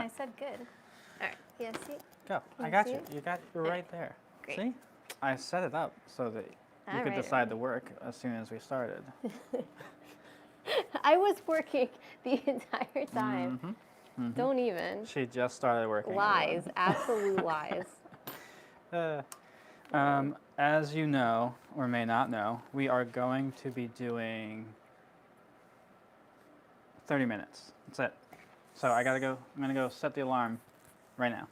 I said good. All right. Yeah, see? Go. Can I you got see you. it? You're right there. Great. See? I set it up so that you could decide to work as soon as we started. I was working the entire time. Don't even. She just started working. Lies. Absolute lies. As you know, or may not know, we are going to be doing 30 minutes. That's it. So I gotta go. I'm gonna go set the alarm right now.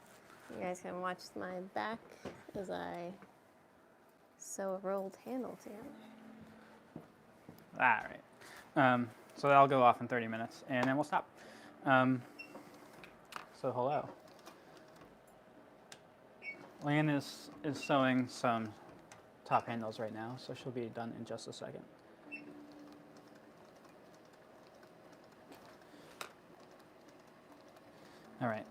You guys can watch my back as I sew a rolled handle together. All right. So that'll go off in 30 minutes, and then we'll stop. So hello. Lan is sewing some top handles right now, so she'll be done in just a second. All right.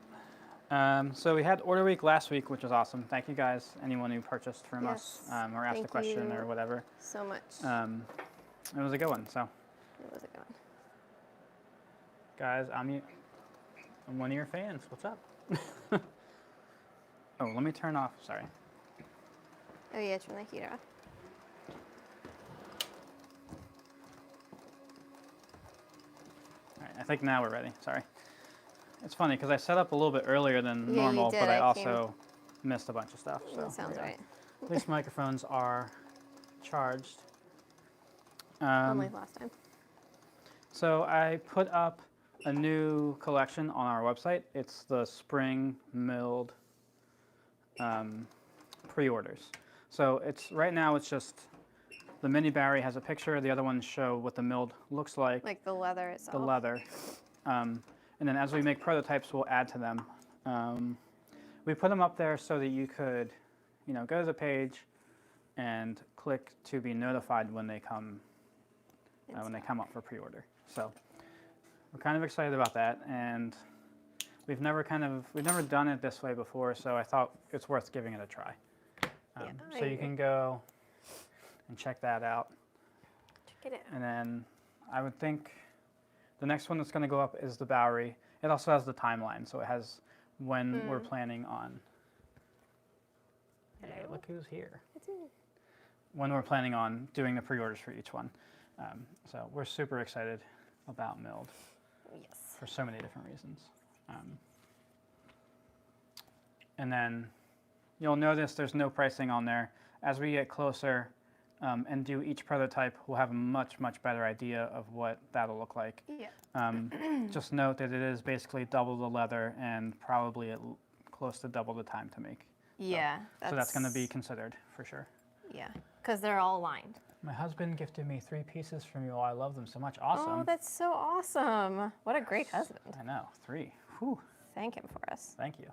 So we had order week last week, which was awesome. Thank you guys, anyone who purchased from us or asked a question or whatever. So much. It was a good one. So. It was a good one. Guys, I'm one of your fans. What's up? Oh, let me turn off. Sorry. Oh yeah, turn the heater off. All right, I think now we're ready. Sorry. It's funny because I set up a little bit earlier than normal, but I also missed a bunch of stuff. So that sounds right. These microphones are charged. Unlike last time. So I put up a new collection on our website. It's the spring milled pre-orders. So right now it's just the mini Barry has a picture. The other ones show what the milled looks like. Like the leather itself. The leather. And then as we make prototypes, we'll add to them. We put them up there so that you could, go to the page and click to be notified when they come up for pre-order. So we're kind of excited about that, and we've never done it this way before, so I thought it's worth giving it a try. So you can go and check that out. Check it out. And then I would think the next one that's going to go up is the Bowery. It also has the timeline, so it has when we're planning on. Hey, look who's here. It's me. When we're planning on doing the pre-orders for each one. So we're super excited about milled. Yes. For so many different reasons. And then you'll notice there's no pricing on there. As we get closer and do each prototype, we'll have a much, much better idea of what that'll look like. Yeah. Just note that it is basically double the leather and probably close to double the time to make. Yeah. So that's going to be considered for sure. Yeah, because they're all lined. My husband gifted me 3 pieces from you. I love them so much. Awesome. Oh, that's so awesome. What a great husband. I know. 3. Whew. Thank him for us. Thank you.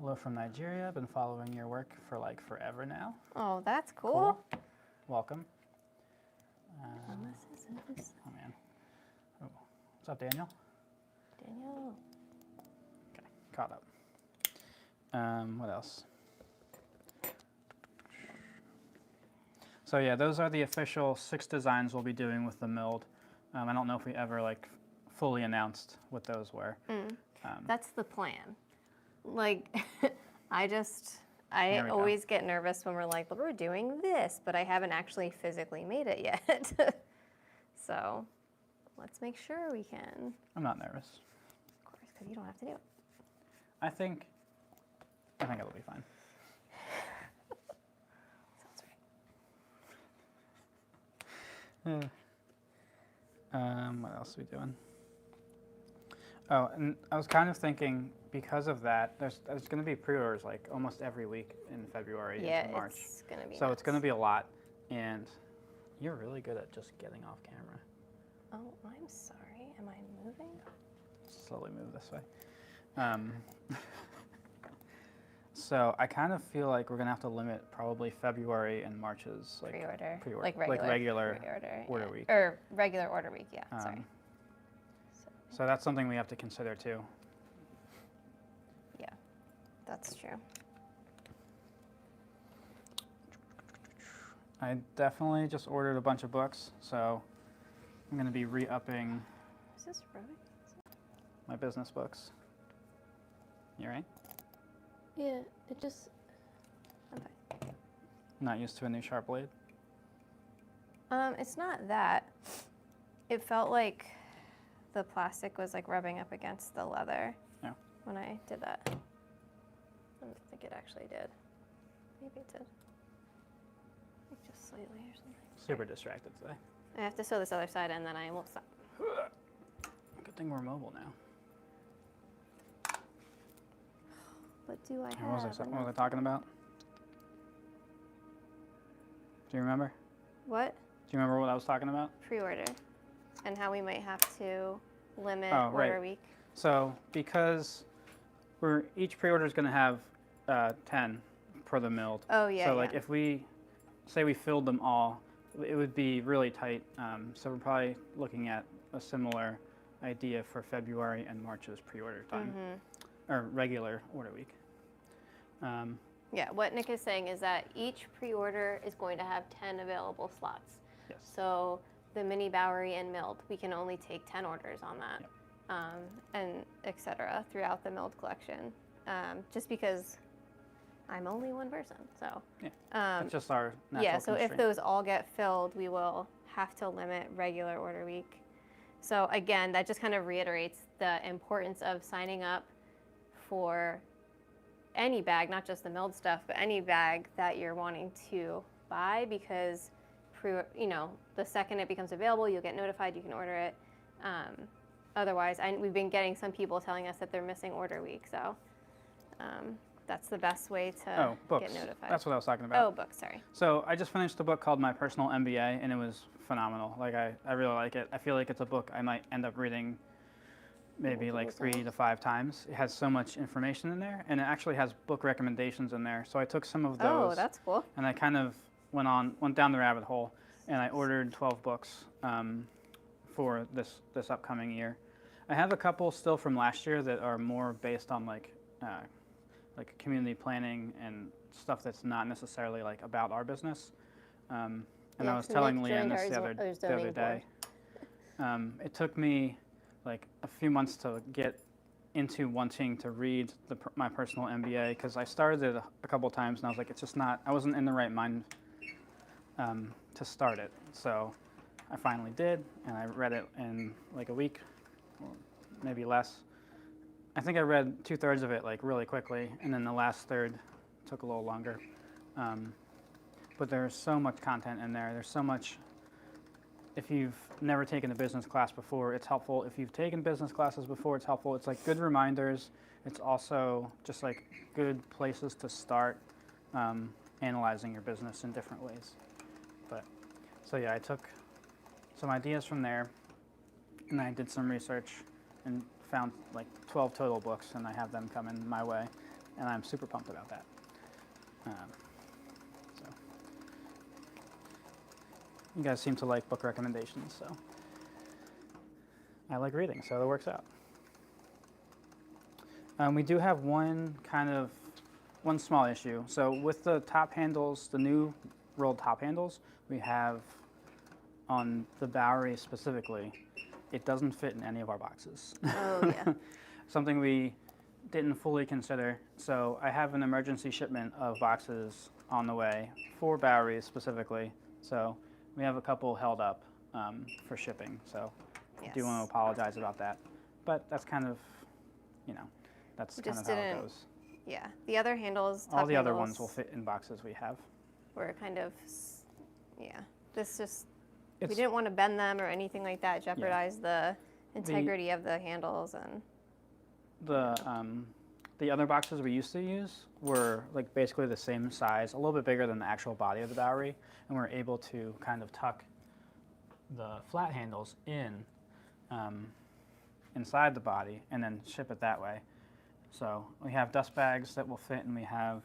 Hello from Nigeria. I've been following your work for like forever now. Oh, that's cool. Welcome. Oh, man. Oh. What's up, Daniel? Daniel. Okay, caught up. What else? So yeah, those are the official 6 designs we'll be doing with the milled. I don't know if we ever fully announced what those were. That's the plan. I always get nervous when we're like, well, we're doing this, but I haven't actually physically made it yet. So let's make sure we can. I'm not nervous. Of course, because you don't have to do it. I think it'll be fine. Sounds right. What else are we doing? Oh, and I was kind of thinking, because of that, there's going to be pre-orders almost every week in February and March. Yeah, it's going to be So it's going to be a lot, and you're really good at just getting off camera. Oh, I'm sorry. Am I moving? Slowly move this way. So I kind of feel like we're going to have to limit probably February and March's pre-order. Regular order week. Or regular order week, yeah, sorry. So that's something we have to consider too. Yeah, that's true. I definitely just ordered a bunch of books, so I'm going to be re-upping. Is this Rhoda? my business books. You right? Yeah, it just. Okay. Not used to a new sharp blade? It's not that. It felt like the plastic was like rubbing up against the leather when I did that. I don't think it actually did. Maybe it did. Like just slightly or something. Super distracted today. I have to sew this other side and then I won't stop. Good thing we're mobile now. What do I have? What was I talking about? Do you remember? What? Do you remember what I was talking about? Pre-order. And how we might have to limit Oh, right. order week. So because each pre-order is going to have 10 per the milled. Oh, yeah. So like if we say we filled them all, it would be really tight. So we're probably looking at a similar idea for February and March's pre-order time, or regular order week. Yeah, what Nick is saying is that each pre-order is going to have 10 available slots. Yes. So the mini Bowery and milled, we can only take 10 orders on that, and et cetera, throughout the milled collection, just because I'm only one person. So That's just our natural yeah, so if constraint. those all get filled, we will have to limit regular order week. So again, that just kind of reiterates the importance of signing up for any bag, not just the milled stuff, but any bag that you're wanting to buy, because the second it becomes available, you'll get notified, you can order it. Otherwise, we've been getting some people telling us that they're missing order week, so that's the best way to books. get notified. That's what I was talking about. Oh, books, sorry. So I just finished a book called My Personal MBA, and it was phenomenal. Like I really like it. I feel like it's a book I might end up reading maybe like 3 to 5 times. It has so much information in there, and it actually has book recommendations in there. So I took some of those. Oh, that's cool. And I kind of went down the rabbit hole, and I ordered 12 books for this upcoming year. I have a couple still from last year that are more based on like community planning and stuff that's not necessarily like about our business. And I was telling Leanne this the other day. It took me like a few months to get into wanting to read my personal MBA, because I started it a couple of times and I was like, it's just not, I wasn't in the right mind to start it. So I finally did, and I read it in like a week, or maybe less. I think I read 2/3 of it like really quickly, and then the last third took a little longer. But there's so much content in there. There's so much. If you've never taken a business class before, it's helpful. If you've taken business classes before, it's helpful. It's like good reminders. It's also just like good places to start analyzing your business in different ways. So yeah, I took some ideas from there, and I did some research and found like 12 total books, and I have them coming my way, and I'm super pumped about that. So you guys seem to like book recommendations, so I like reading, so it works out. We do have one small issue. So with the top handles, the new rolled top handles, we have on the Bowery specifically, it doesn't fit in any of our boxes. Oh, yeah. Something we didn't fully consider. So I have an emergency shipment of boxes on the way for Bowery specifically. So we have a couple held up for shipping. So I do want to apologize about that. But that's kind of, that's kind of how it goes. Yeah. The other handles, all the other ones will fit in boxes we have. We're kind of, this just, we didn't want to bend them or anything like that, jeopardize the integrity of the handles. And the other boxes we used to use were like basically the same size, a little bit bigger than the actual body of the Bowery, and we're able to kind of tuck the flat handles inside the body and then ship it that way. So we have dust bags that will fit, and we have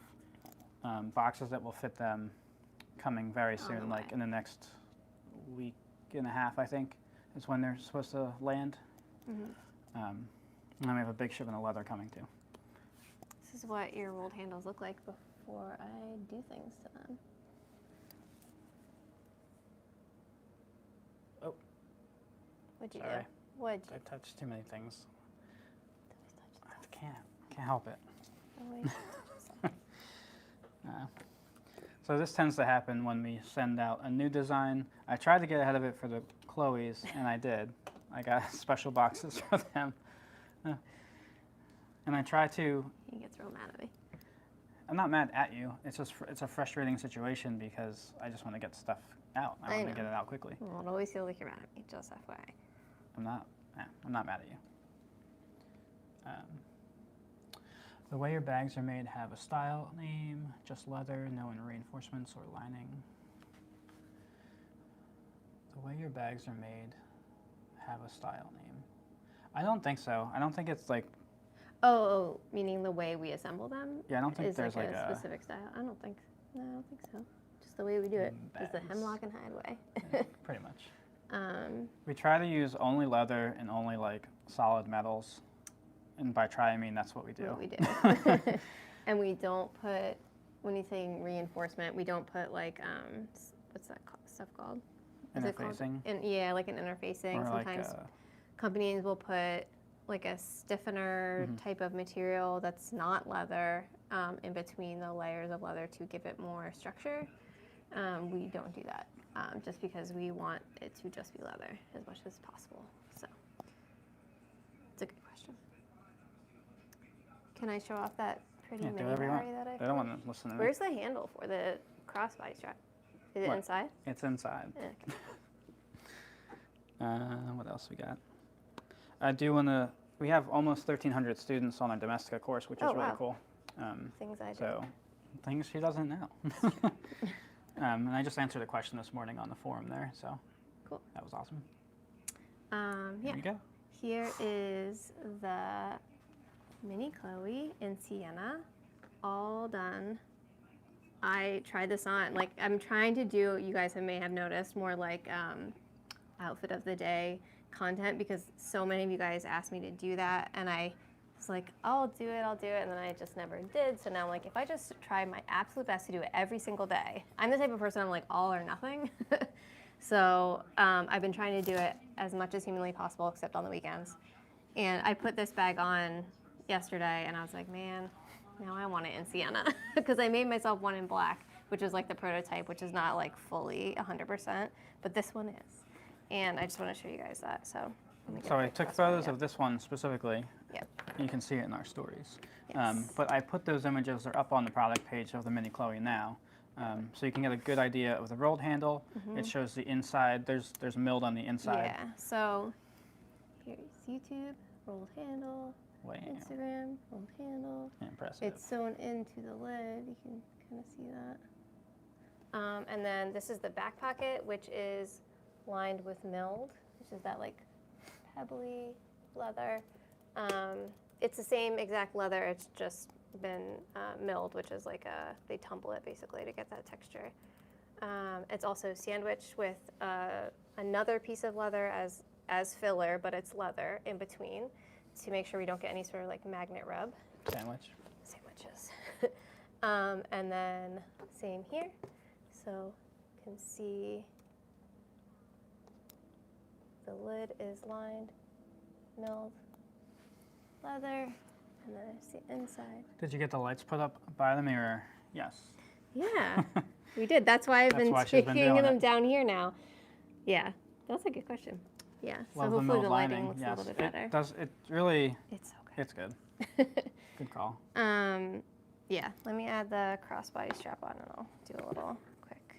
boxes that will fit them coming very soon, like in the next week and a half, I think, is when they're supposed to land. And then we have a big shipment of leather coming too. This is what your rolled handles look like before I do things to them. Oh. What'd you Sorry. do? What'd you I touched too many things. Can't help it. Oh, wait. So this tends to happen when we send out a new design. I tried to get ahead of it for the Chloe's, and I did. I got special boxes for them. And I try to... He gets real mad at me. I'm not mad at you. It's just it's a frustrating situation because I just want to get stuff out. I want to get it out quickly. Well, it always feels like you're mad at me, just FYI. I'm not mad at you. The way your bags are made have a style name, just leather, no reinforcements or lining. The way your bags are made have a style name. I don't think so. I don't think it's like... Oh, meaning the way we assemble them? Yeah, I don't think there's like a specific style. I don't think so. Just the way we do it is the hemlock and hide way. Yeah, pretty much. We try to use only leather and only like solid metals. And by try, I mean that's what we do. What we do. And we don't put, when you say reinforcement, we don't put like, what's that stuff called? Interfacing? Yeah, like an interfacing. Or sometimes like companies will put like a stiffener type of material that's not leather in between the layers of leather to give it more structure. We don't do that just because we want it to just be leather as much as possible. So it's a good question. Can I show off that pretty mini battery that I don't want to listen to me. Where's the handle for the crossbody strap? Is it inside? It's inside. Okay. What else we got? I do want to... We have almost 1,300 students on our Domestica course, which is really cool. Things I do. So, things she doesn't know. And I just answered a question this morning on the forum there, so cool. That was awesome. Yeah. There you go. Here is the Mini Chloe in sienna, all done. I tried this on, like I'm trying to do, you guys may have noticed, more like outfit of the day content because so many of you guys asked me to do that and I was like, I'll do it, and then I just never did. So now I'm like, if I just try my absolute best to do it every single day, I'm the type of person I'm like all or nothing. So I've been trying to do it as much as humanly possible except on the weekends. And I put this bag on yesterday and I was like, man, now I want it in sienna because I made myself one in black, which is like the prototype, which is not like fully 100%, but this one is. And I just want to show you guys that. So I took photos of this one specifically. Yep. You can see it in our stories. Yes. But I put those images, they're up on the product page of the Mini Chloe now. So you can get a good idea of the rolled handle. It shows the inside. There's milled on the inside. Yeah. So here's YouTube, rolled handle. Wow. Instagram, rolled handle. Impressive. It's sewn into the lid. You can kind of see that. And then this is the back pocket, which is lined with milled, which is that like pebbly leather. It's the same exact leather. It's just been milled, which is like they tumble it basically to get that texture. It's also sandwiched with another piece of leather as filler, but it's leather in between to make sure we don't get any sort of like magnet rub. Sandwiches. And then same here. So you can see the lid is lined, milled leather, and then it's the inside. Did you get the lights put up by the mirror? Yes. Yeah, we did. That's why I've been taking them down here now. Yeah, that's a good question. Yeah, so Love hopefully the lighting lining. looks Yes. a little bit better. It really, It's so it's good. Good call. Yeah, let me add the crossbody strap on and I'll do a little quick.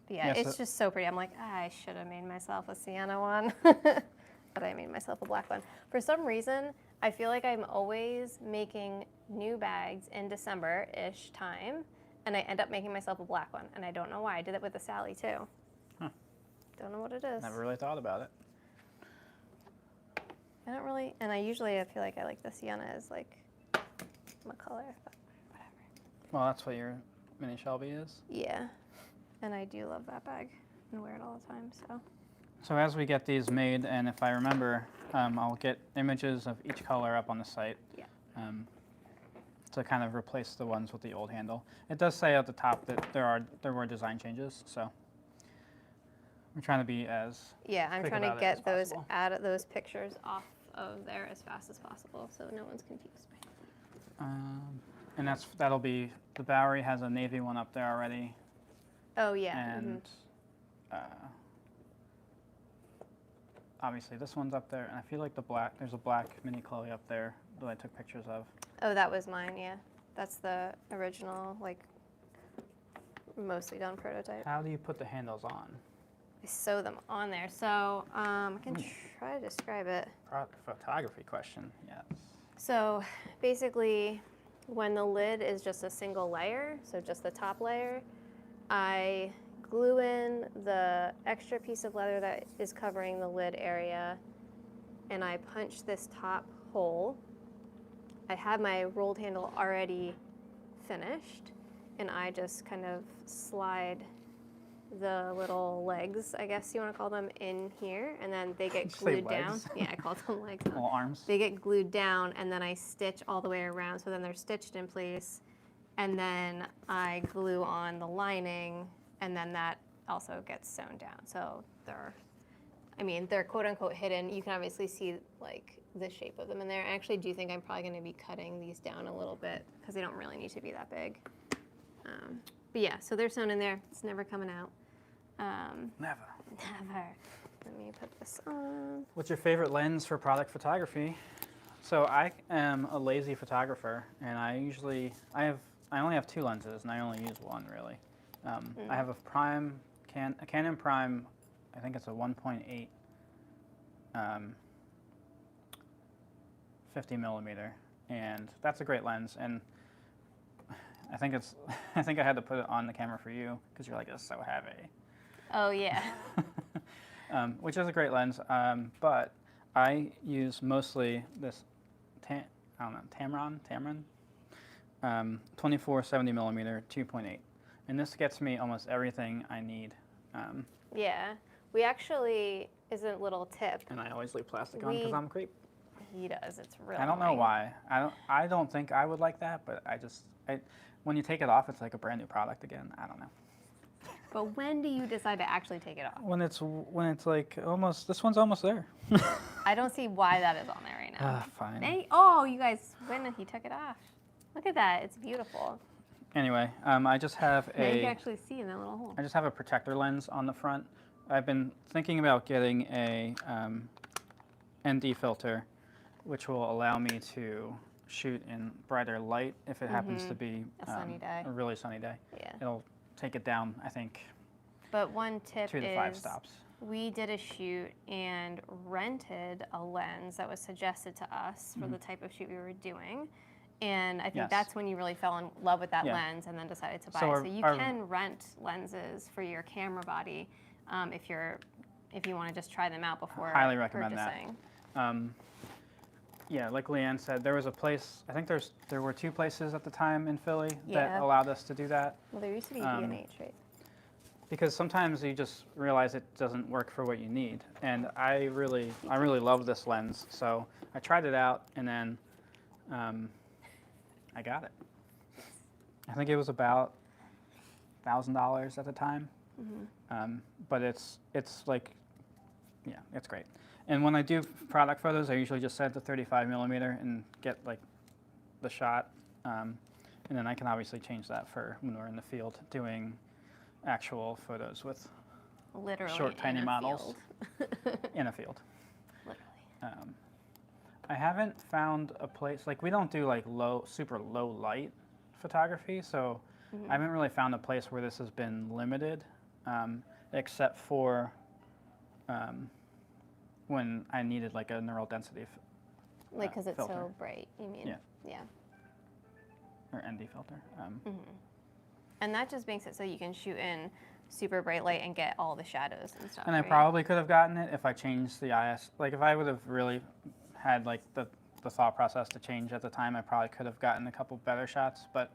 But yeah, Yeah, it's so- just so pretty. I'm like, I should have made myself a sienna one, but I made myself a black one. For some reason, I feel like I'm always making new bags in December-ish time, and I end up making myself a black one, and I don't know why. I did it with the Sally too. Huh. Don't know what it is. Never really thought about it. I don't really, and I feel like I like the sienna as like my color, but whatever. Well, that's what your Mini Shelby is. Yeah, and I do love that bag and wear it all the time, so. So as we get these made, and if I remember, I'll get images of each color up on the site. Yeah. To kind of replace the ones with the old handle. It does say at the top that there were design changes, so we're trying to be as Yeah, I'm quick trying to about it get as possible. those pictures off of there as fast as possible so no one's confused. And that'll be, the Bowery has a navy one up there already. Oh, yeah. And obviously this one's up there. And I feel like there's a black Mini Chloe up there that I took pictures of. Oh, that was mine, yeah. That's the original, like, mostly done prototype. How do you put the handles on? I sew them on there. So I can try to describe it. Photography question, yes. So basically, when the lid is just a single layer, so just the top layer, I glue in the extra piece of leather that is covering the lid area, and I punch this top hole. I have my rolled handle already finished, and I just kind of slide the little legs, I guess you want to call them, in here, and then they get glued down. Yeah, I called them legs. Little arms. They get glued down, and then I stitch all the way around, so then they're stitched in place, and then I glue on the lining, and then that also gets sewn down. So they're quote unquote hidden. You can obviously see like the shape of them in there. I actually do think I'm probably going to be cutting these down a little bit because they don't really need to be that big. But yeah, so they're sewn in there. It's never coming out. Never. Let me put this on. What's your favorite lens for product photography? So I am a lazy photographer, and I only have 2 lenses, and I only use one really. I have a Canon Prime. I think it's a 1.8 50 millimeter, and that's a great lens. And I think I had to put it on the camera for you because you're like, it's so heavy. Oh yeah. Which is a great lens, but I use mostly this Tamron 24-70 millimeter 2.8, and this gets me almost everything I need. Yeah, we actually, is a little tip. And I always leave plastic on because I'm a creep. He does. It's really. I don't know why. I don't think I would like that, but when you take it off, it's like a brand new product again. I don't know. But when do you decide to actually take it off? When it's like almost, this one's almost there. I don't see why that is on there right now. Fine. Oh, you guys, when he took it off. Look at that. It's beautiful. Anyway, I just have Now you can actually see in that little hole. I just have a protector lens on the front. I've been thinking about getting a ND filter, which will allow me to shoot in brighter light if it happens to be a sunny day. A really sunny day. Yeah. It'll take it down, I think. But one tip 2 to 5 stops. We did a shoot and rented a lens that was suggested to us for the type of shoot we were doing. And I think that's when you really fell in love with that lens and then decided to buy it. So you can rent lenses for your camera body if you want to just try them out before highly recommend purchasing. That. Yeah, like Leanne said, there was a place, I think there were 2 places at the time in Philly that allowed us to do that. Well, there used to be B&H, right? Because sometimes you just realize it doesn't work for what you need. And I really love this lens. So I tried it out, and then I got it. I think it was about $1,000 at the time. But it's like, yeah, it's great. And when I do product photos, I usually just set the 35 millimeter and get like the shot. And then I can obviously change that for when we're in the field doing actual photos with literally short, tiny models in a field. Literally. I haven't found a place, like we don't do like super low light photography, so I haven't really found a place where this has been limited, except for when I needed like a neural density like because it's filter. so bright, you mean? Yeah. Or ND filter. And that just makes it so you can shoot in super bright light and get all the shadows and stuff. And I probably could have gotten it if I changed the IS. Like if I would have really had like the thought process to change at the time, I probably could have gotten a couple better shots. But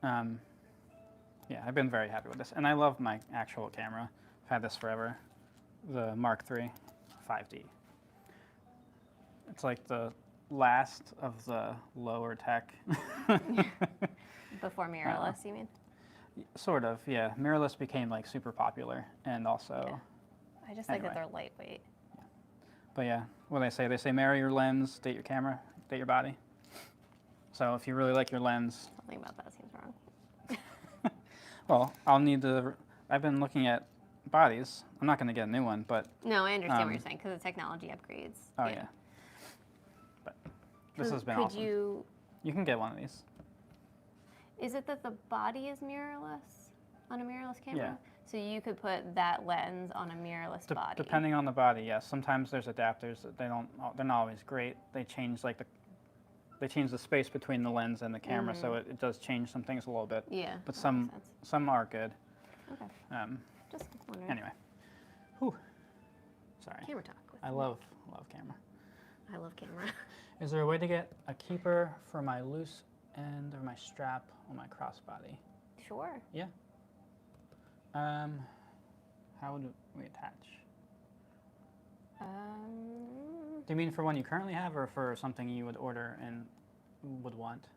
yeah, I've been very happy with this. And I love my actual camera. I've had this forever. The Mark III 5D. It's like the last of the lower tech. Before mirrorless, you mean? Sort of, yeah. Mirrorless became like super popular, and also. I just like that they're lightweight. But yeah, what do they say? They say marry your lens, date your camera, date your body. So if you really like your lens, Something about that seems wrong. well, I'll need to. I've been looking at bodies. I'm not going to get a new one, but No, I understand what you're saying because the technology upgrades. oh yeah. But this has been could awesome. you? You can get one of these. Is it that the body is mirrorless on a mirrorless camera? Yeah. So you could put that lens on a mirrorless body. Depending on the body, yes. Sometimes there's adapters that they're not always great. They change they change the space between the lens and the camera, so it does change some things a little bit. Yeah. But that some makes sense. some are good. Okay. Just wondering. Anyway. Whew. Sorry. Camera talk. I love camera. I love camera. Is there a way to get a keeper for my loose end of my strap on my crossbody? Sure. Yeah. How would we attach? Do you mean for one you currently have, or for something you would order and would want?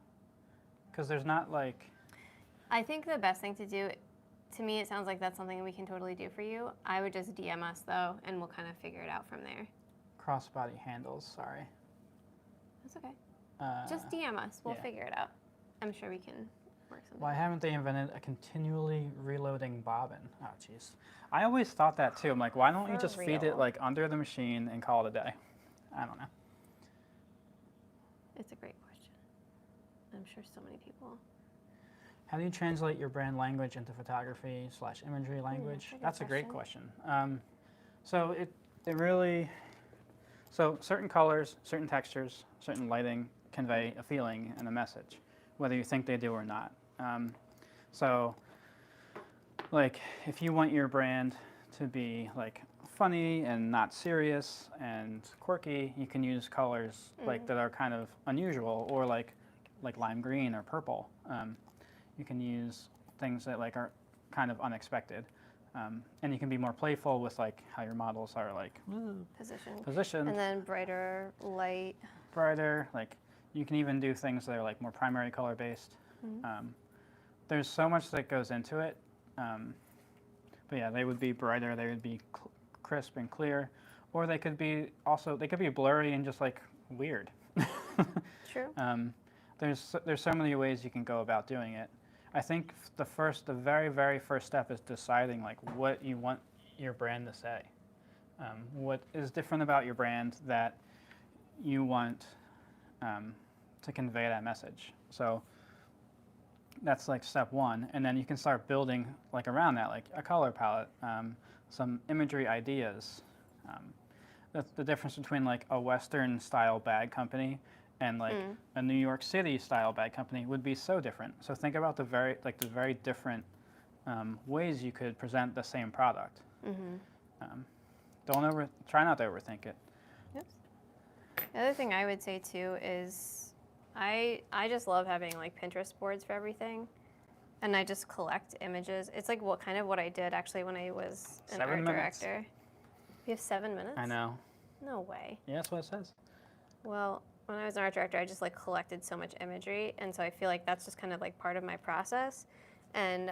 Because there's not like. I think the best thing to do, to me, it sounds like that's something we can totally do for you. I would just DM us though, and we'll kind of figure it out from there. Crossbody handles. Sorry. That's okay. Just DM us. We'll figure it out. I'm sure we can work something. Why haven't they invented a continually reloading bobbin? Oh, jeez. I always thought that too. I'm like, why don't you For just feed real. it like under the machine and call it a day? I don't know. It's a great question. I'm sure so many people. How do you translate your brand language into photography/imagery language? That's a great question. So it really, so certain colors, certain textures, certain lighting convey a feeling and a message, whether you think they do or not. So like if you want your brand to be like funny and not serious and quirky, you can use colors like that are kind of unusual, or like lime green or purple. You can use things that like are kind of unexpected, and you can be more playful with like how your models are like positioned. And then brighter light. Brighter, like you can even do things that are like more primary color based. There's so much that goes into it, but yeah, they would be brighter. They would be crisp and clear, or they could be blurry and just like weird. True. There's so many ways you can go about doing it. I think the very, very first step is deciding like what you want your brand to say. What is different about your brand that you want to convey that message. So that's like step one, and then you can start building like around that, like a color palette, some imagery ideas. That's the difference between like a Western style bag company and like a New York City style bag company would be so different. So think about the very different ways you could present the same product. Try not to overthink it. Yep. The other thing I would say too is I just love having like Pinterest boards for everything, and I just collect images. It's like what I did actually when I was an art director. We have 7 minutes? I know. No way. Yeah, that's what it says. Well, when I was an art director, I just like collected so much imagery, and so I feel like that's just kind of like part of my process. And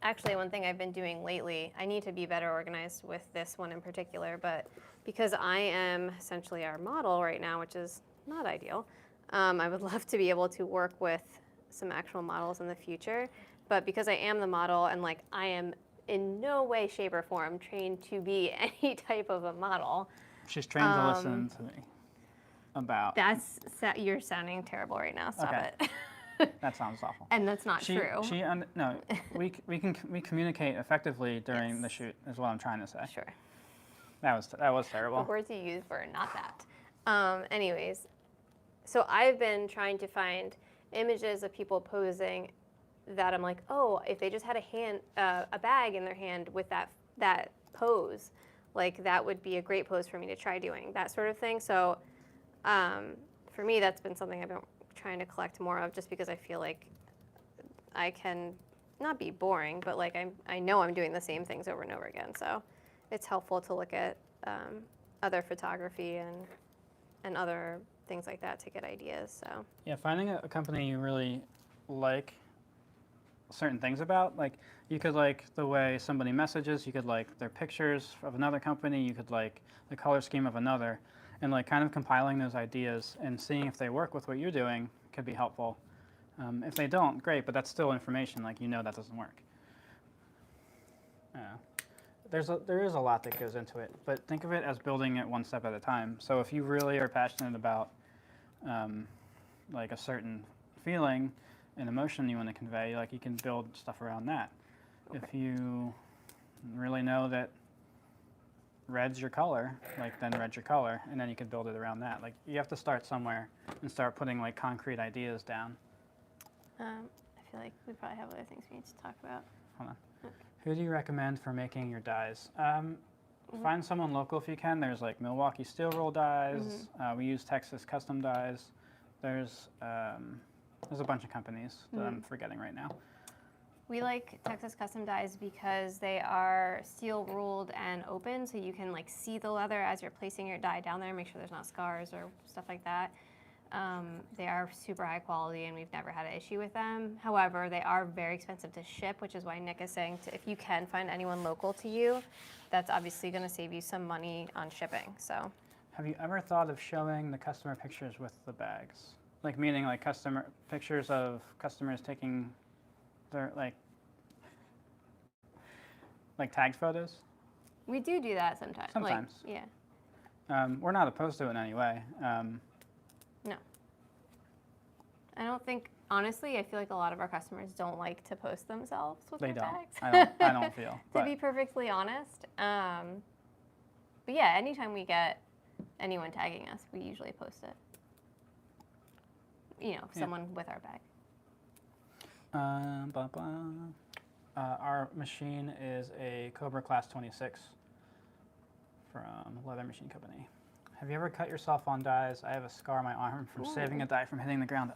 actually, one thing I've been doing lately, I need to be better organized with this one in particular, but because I am essentially our model right now, which is not ideal, I would love to be able to work with some actual models in the future. But because I am the model and like I am in no way, shape, or form trained to be any type of a model. She's trained to listen to me about. You're sounding terrible right now. Stop Okay. it. That sounds awful. And that's not true. No, we communicate effectively during the shoot is what I'm trying to say. Sure. That was terrible. The words you used were not that. Anyways, so I've been trying to find images of people posing that I'm like, oh, if they just had a bag in their hand with that pose, like that would be a great pose for me to try doing, that sort of thing. So for me, that's been something I've been trying to collect more of, just because I feel like I can not be boring, but like I know I'm doing the same things over and over again. So it's helpful to look at other photography and other things like that to get ideas. So yeah, finding a company you really like certain things about. Like you could like the way somebody messages, you could like their pictures of another company, you could like the color scheme of another, and like kind of compiling those ideas and seeing if they work with what you're doing could be helpful. If they don't, great, but that's still information. Like that doesn't work. There is a lot that goes into it, but think of it as building it one step at a time. So if you really are passionate about like a certain feeling and emotion you want to convey, like you can build stuff around that. Okay. If you really know that red's your color, like then red's your color, and then you can build it around that. Like you have to start somewhere and start putting like concrete ideas down. I feel like we probably have other things we need to talk about. Hold on. Okay. Who do you recommend for making your dyes? Find someone local if you can. There's like Milwaukee Steel Roll dyes. We use Texas Custom Dyes. There's a bunch of companies that I'm forgetting right now. We like Texas Custom Dyes because they are steel ruled and open, so you can like see the leather as you're placing your dye down there, make sure there's not scars or stuff like that. They are super high quality and we've never had an issue with them. However, they are very expensive to ship, which is why Nick is saying if you can find anyone local to you, that's obviously going to save you some money on shipping. So, have you ever thought of showing the customer pictures with the bags? Like meaning like customer pictures of customers taking their like tagged photos? We do that sometimes. Sometimes. Like, yeah. We're not opposed to it in any way. No. I don't think, honestly, I feel like a lot of our customers don't like to post themselves with They their don't. tags. I don't feel. To be perfectly honest. But yeah, anytime we get anyone tagging us, we usually post it. You know, someone with our bag. Our machine is a Cobra Class 26 from Leather Machine Company. Have you ever cut yourself on dyes? I have a scar on my arm from saving a dye from hitting the ground.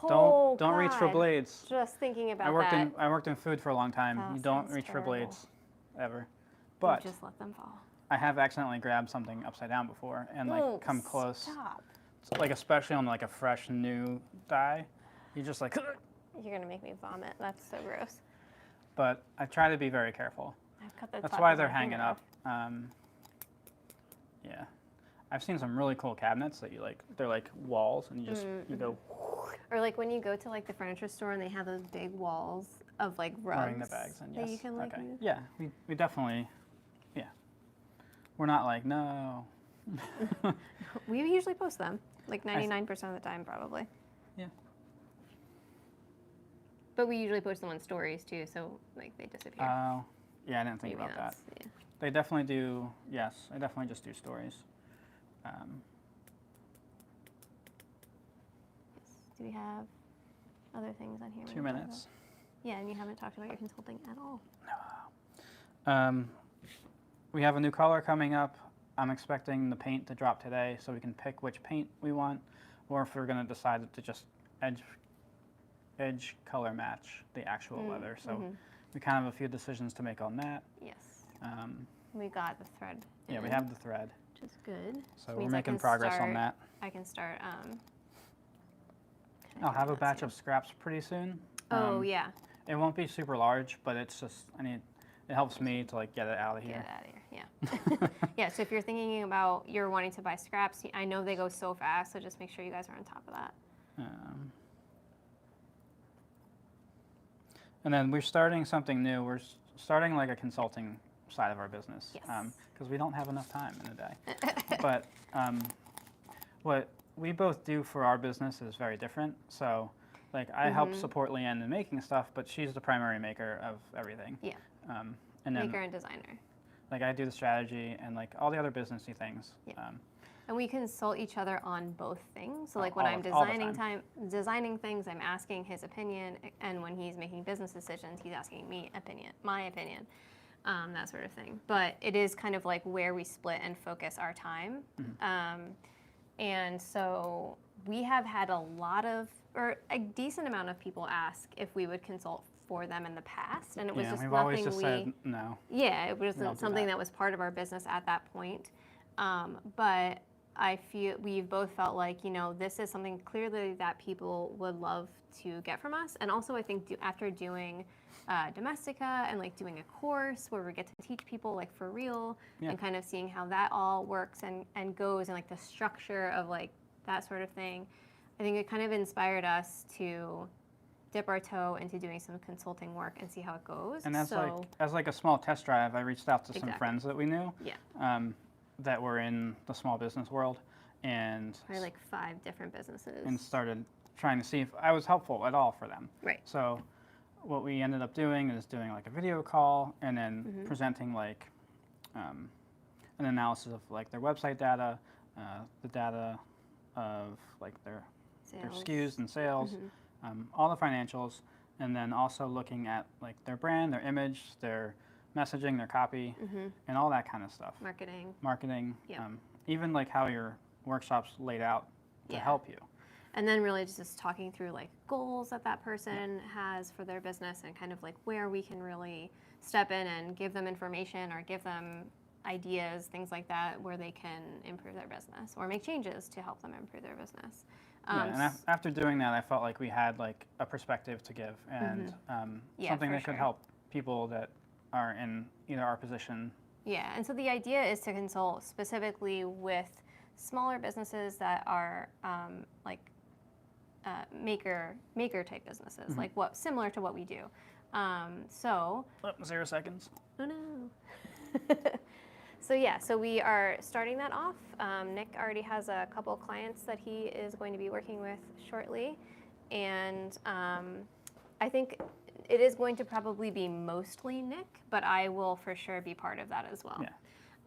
Don't reach for blades. Just thinking about I worked in food for a long time. You don't reach for blades, ever. But you just let them fall. I have accidentally grabbed something upside down before and like come close. Stop. So, like especially on like a fresh new dye, you just like. You're gonna make me vomit. That's so gross. But I try to be very careful. I've cut the That's top why of they're my hanging finger up. Yeah, I've seen some really cool cabinets that they're like walls, and you just you go. Or like when you go to like the furniture store and they have those big walls of like rugs. Bring the bags in, yes. That you can like use. Yeah, we definitely, yeah. We're not like, no. We usually post them, like 99% of the time probably. Yeah. But we usually post them on stories too, so like they disappear. Oh, yeah, I didn't think about that. Yeah. They definitely do, yes, I definitely just do stories. Do we have other things on here? 2 minutes. Yeah, and you haven't talked about your consulting at all. No. We have a new color coming up. I'm expecting the paint to drop today so we can pick which paint we want, or if we're going to decide to just edge color match the actual leather. So we kind of have a few decisions to make on that. Yes. We got the thread. Yeah, we have the thread. Which is good. So we're making progress on that. I can start. I'll have a batch of scraps pretty soon. Oh yeah. It won't be super large, but it's just it helps me to like get it out of here. Get it out of here, yeah. Yeah, so if you're thinking about you're wanting to buy scraps, I know they go so fast, so just make sure you guys are on top of that. And then we're starting something new. We're starting like a consulting side of our business. Yes. Because we don't have enough time in a day. But what we both do for our business is very different. So like I help support Leanne in making stuff, but she's the primary maker of everything. Yeah. And then, maker and designer. Like I do the strategy and like all the other businessy things. Yeah. And we consult each other on both things. So like when all I'm the designing things, I'm asking his opinion, and when he's making business decisions, he's asking my opinion, that sort of thing. But it is kind of like where we split and focus our time. And so we have had a decent amount of people ask if we would consult for them in the past, and it was just we've nothing always just said no. Yeah, it wasn't something that was part of our business at that point. But we've both felt like, this is something clearly that people would love to get from us. And also I think after doing Domestica and like doing a course where we get to teach people like for real Yeah. and kind of seeing how that all works and goes and like the structure of like that sort of thing, I think it kind of inspired us to dip our toe into doing some consulting work and see how it goes. And as a small test drive, I reached out to some Exactly. friends that we knew Yeah. that were in the small business world, and Probably like 5 different businesses. and started trying to see if I was helpful at all for them. Right. So what we ended up doing is doing like a video call and then presenting like an analysis of like their website data, the data of like their SKUs and sales, all the financials, and then also looking at like their brand, their image, their messaging, their copy, and all that kind of stuff. Marketing, Yep. Even like how your workshop's laid out to help you. And then really just talking through like goals that person has for their business and kind of like where we can really step in and give them information or give them ideas, things like that, where they can improve their business or make changes to help them improve their business. And after doing that, I felt like we had like a perspective to give and something that could help people that are in either our position. Yeah, and so the idea is to consult specifically with smaller businesses that are maker type businesses, like similar to what we do. 0 seconds. Oh no. So we are starting that off. Nick already has a couple of clients that he is going to be working with shortly, and I think it is going to probably be mostly Nick, but I will for sure be part of that as well. Yeah,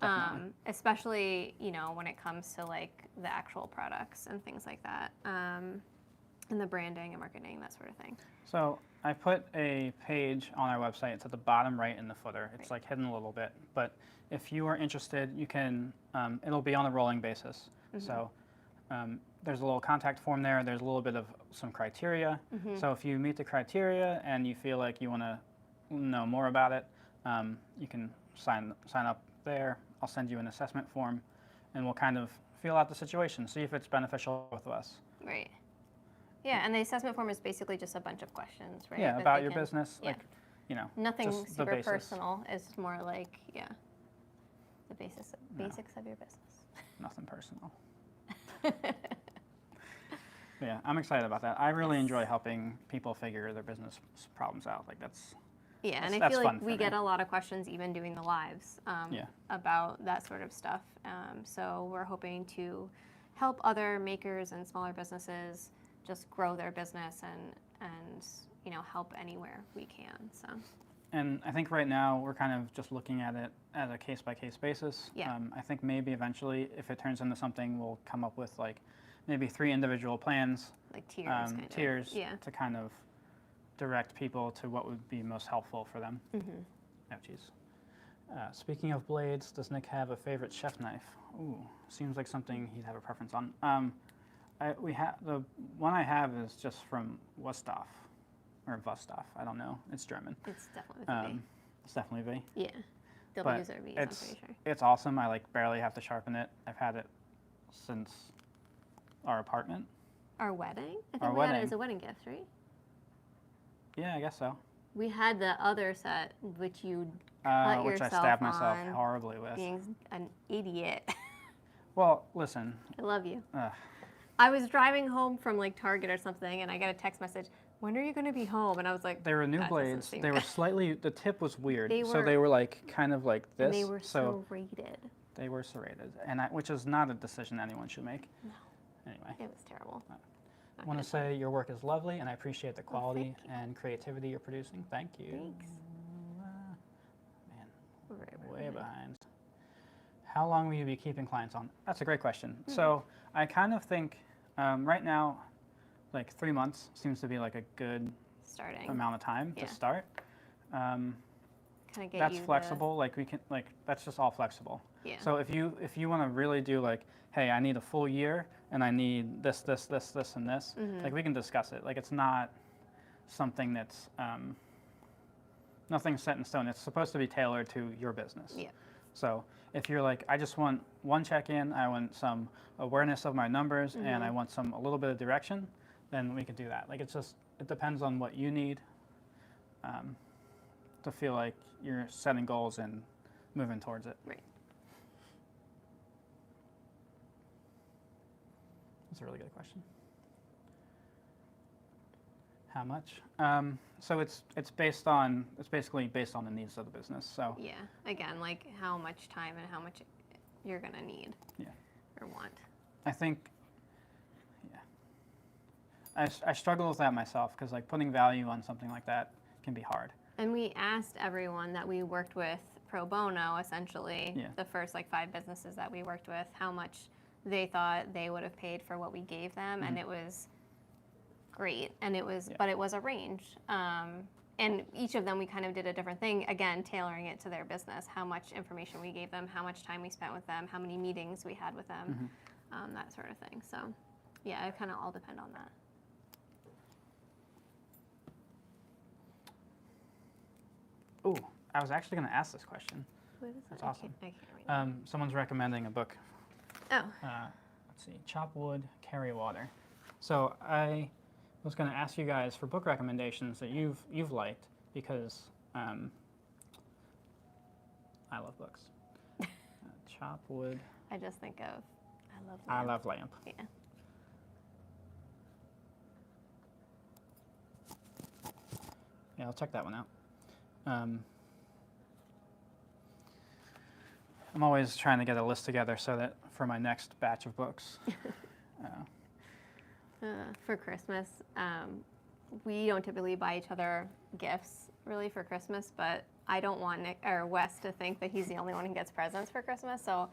definitely. Especially when it comes to like the actual products and things like that, and the branding and marketing, that sort of thing. So I put a page on our website. It's at the bottom right in the footer. It's like hidden a little bit, but if you are interested, you can. It'll be on a rolling basis. So there's a little contact form there. There's a little bit of some criteria. So if you meet the criteria and you feel like you want to know more about it, you can sign up there. I'll send you an assessment form, and we'll kind of feel out the situation, see if it's beneficial with us. Right. Yeah, and the assessment form is basically just a bunch of questions, right? Yeah, about your business, yeah. like, nothing just super the personal. It's more like, the basics of your business. Nothing personal. Yeah, I'm excited about that. I really enjoy helping people figure their business problems out. Like and I feel like we get a lot of questions even doing the lives about that sort of stuff. So we're hoping to help other makers and smaller businesses just grow their business and help anywhere we can. So. And I think right now we're kind of just looking at it at a case-by-case basis. Yeah. I think maybe eventually, if it turns into something, we'll come up with like maybe 3 individual plans, like tiers, to kind of direct people to what would be most helpful for them. Oh, geez. Speaking of blades, does Nick have a favorite chef knife? Ooh, seems like something he'd have a preference on. The one I have is just from Wusthof. Or Wusthof, I don't know. It's German. It's definitely with a V. It's definitely V. Yeah. W's or V's, I'm pretty sure. It's awesome. I like barely have to sharpen it. I've had it since our apartment. Our wedding? I think we got it as a wedding gift, right? Yeah, I guess so. We had the other set, which you cut which yourself I stabbed myself on horribly with. being an idiot. Well, listen. I love you. Ugh. I was driving home from like Target or something, and I got a text message. When are you going to be home? And I was like, they were new blades. They were slightly, the tip was weird. So they were like kind of like this. And they were serrated. They were serrated, which is not a decision anyone should make. No. Anyway. It was terrible. I want to say your work is lovely, and I appreciate the quality and creativity you're producing. Thank you. Thanks. Man, way behind. How long will you be keeping clients on? That's a great question. So I kind of think right now, like 3 months seems to be like a good amount of time to start. That's flexible. Like we can that's just all flexible. Yeah. So if you want to really do like, hey, I need a full year and I need this, and this, like we can discuss it. Like it's not something that's nothing set in stone. It's supposed to be tailored to your business. Yeah. So if you're like, I just want one check-in, I want some awareness of my numbers, and I want a little bit of direction, then we could do that. Like it depends on what you need to feel like you're setting goals and moving towards it. Right. That's a really good question. How much? So it's basically based on the needs of the business. So Yeah. Again, like how much time and how much you're gonna need. Yeah. Or want. I think, yeah, I struggle with that myself because like putting value on something like that can be hard. And we asked everyone that we worked with pro bono, essentially, the first like 5 businesses that we worked with, how much they thought they would have paid for what we gave them, and it was great, and it was, but it was a range. And each of them, we kind of did a different thing, again, tailoring it to their business, how much information we gave them, how much time we spent with them, how many meetings we had with them, that sort of thing. So, yeah, it kind of all depend on that. Ooh, I was actually going to ask this question. What is That's it? awesome. I can't read it. Someone's recommending a book. Oh. Let's see, Chop Wood, Carry Water. So I was going to ask you guys for book recommendations that you've liked because I love books. Chop Wood. I just think of I Love Lamp. Yeah. Yeah, I'll check that one out. I'm always trying to get a list together so that for my next batch of books. For Christmas, we don't typically buy each other gifts really for Christmas, but I don't want Nick or Wes to think that he's the only one who gets presents for Christmas. So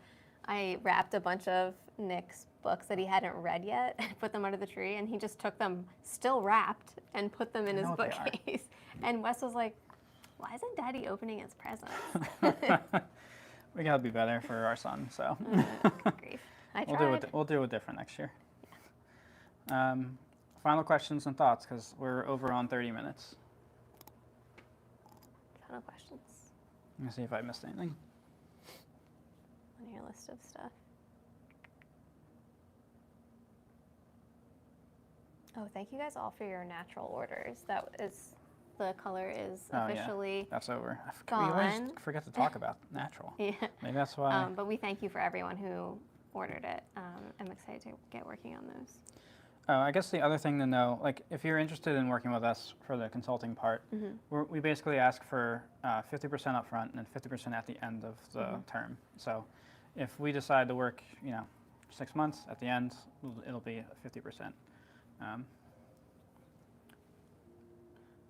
I wrapped a bunch of Nick's books that he hadn't read yet and put them under the tree, and he just took them still wrapped and put them in his bookcase. And Wes was like, "Why isn't Daddy opening his presents?" We gotta be better for our son, so Grief. I tried. we'll do it different next year. Final questions and thoughts, because we're over on 30 minutes. Final questions Let me see if I missed anything. on your list of stuff. Oh, thank you guys all for your natural orders. The color is officially that's over. We gone. always forget to talk about natural. Yeah. Maybe that's why. But we thank you for everyone who ordered it. I'm excited to get working on those. I guess the other thing to know, like if you're interested in working with us for the consulting part, we basically ask for 50% up front and 50% at the end of the term. So if we decide to work, 6 months, at the end, it'll be 50%.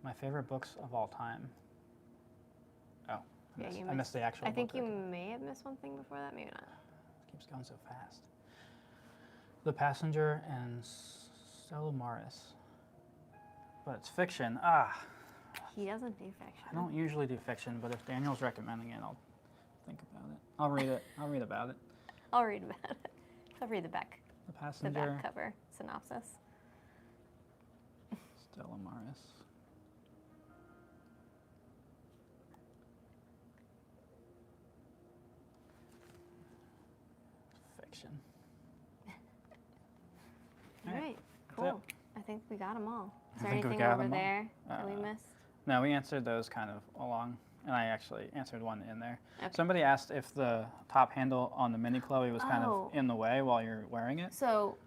My favorite books of all time. Oh, I missed the actual I think book you right may have missed one thing before that, maybe not. It keeps going so fast. The Passenger and Stella Maris. But it's fiction. He doesn't do fiction. I don't usually do fiction, but if Daniel's recommending it, I'll think about it. I'll read it. I'll read about it. I'll read about it. I'll read the back. The The Passenger. back cover synopsis. Stella Maris. Fiction. All right, That's cool. it. I think we got them all. Is I there think we anything got over 'em all. there that we missed? No, we answered those kind of along, and I actually answered one in there. Okay. Somebody asked if the top handle on the Mini Chloe was kind of in the way while you're wearing it. So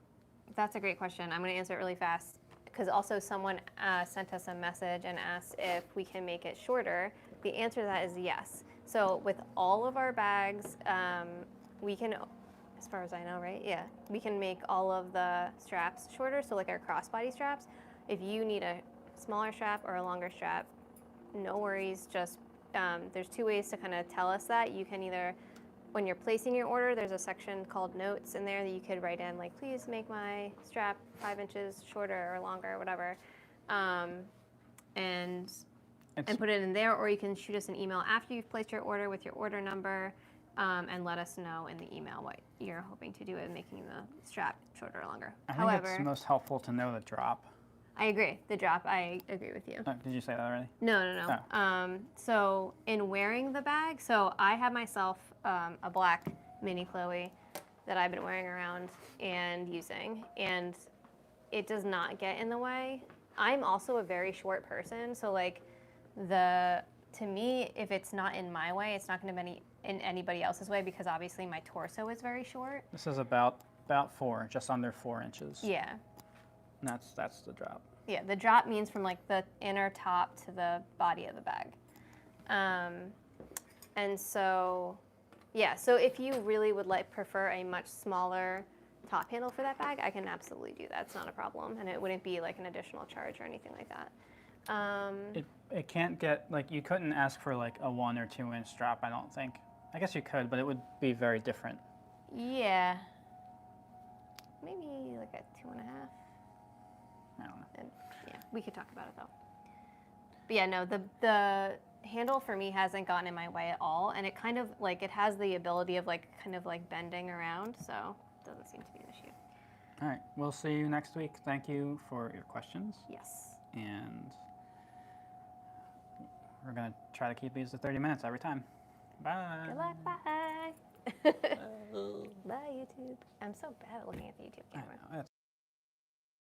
that's a great question. I'm going to answer it really fast because also someone sent us a message and asked if we can make it shorter. The answer to that is yes. So with all of our bags, we can, as far as I know, right? Yeah, we can make all of the straps shorter. So like our crossbody straps, if you need a smaller strap or a longer strap, no worries. Just there's 2 ways to kind of tell us that. You can either, when you're placing your order, there's a section called notes in there that you could write in, like, please make my strap 5 inches shorter or longer or whatever, and put it in there. Or you can shoot us an email after you've placed your order with your order number, and let us know in the email what you're hoping to do in making the strap shorter or longer. I think it's most helpful to know the drop. I agree. The drop, I agree with you. Oh, did you say that already? No. So in wearing the bag, so I have myself a black mini Chloe that I've been wearing around and using, and it does not get in the way. I'm also a very short person, so like to me, if it's not in my way, it's not going to be in anybody else's way because obviously my torso is very short. This is about 4, just under 4 inches. Yeah. And that's the drop. Yeah, the drop means from like the inner top to the body of the bag. And so, yeah, so if you really would prefer a much smaller top handle for that bag, I can absolutely do that. It's not a problem, and it wouldn't be like an additional charge or anything like that. It can't get, like, you couldn't ask for like a 1 or 2 inch drop, I don't think. I guess you could, but it would be very different. Yeah. Maybe like a 2.5. I don't know. And yeah, we could talk about it though. But yeah, no, the handle for me hasn't gotten in my way at all, and it kind of like it has the ability of like kind of like bending around, so it doesn't seem to be an issue. All right, we'll see you next week. Thank you for your questions. Yes. And we're going to try to keep these to 30 minutes every time. Bye. Good luck. Bye. Bye, YouTube. I'm so bad at looking at the YouTube camera. I know,